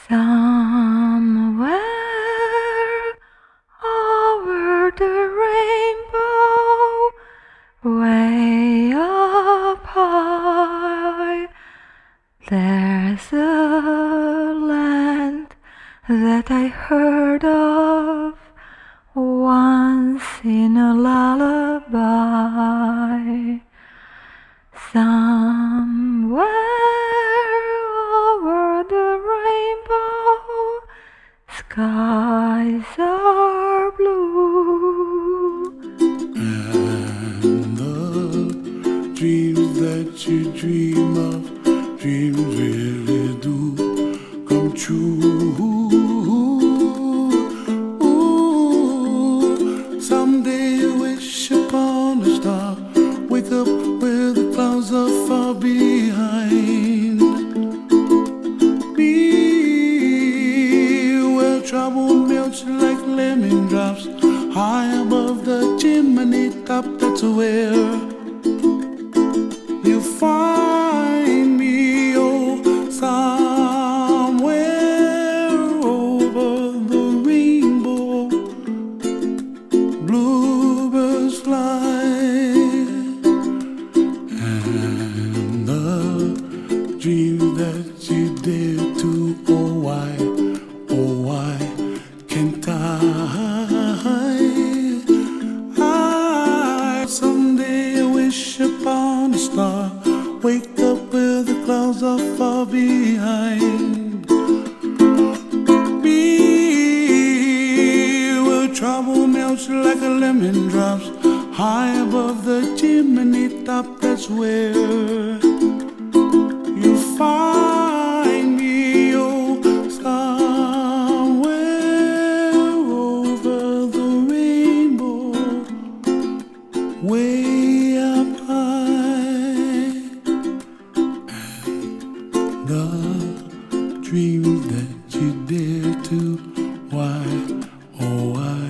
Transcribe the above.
Somewhere over the rainbow, way up high, there's a land that I heard of once in a lullaby. Somewhere over the rainbow, skies are blue. And the dreams that you dream of, dreams really do come true. Ooh, someday you wish upon a star, wake up where the clouds are far behind. Be where trouble melts like lemon drops, high above the chimney top. That's where you find me. Oh, somewhere over the rainbow, bluebirds fly. And the dreams that you dare to, oh why can't I someday wish upon a star, wake up where the clouds are far behind. Be where trouble melts like a lemon drops, high above the chimney top. That's where you find me. Oh, somewhere over the rainbow, way up high. And the dreams that you dare to, why, oh why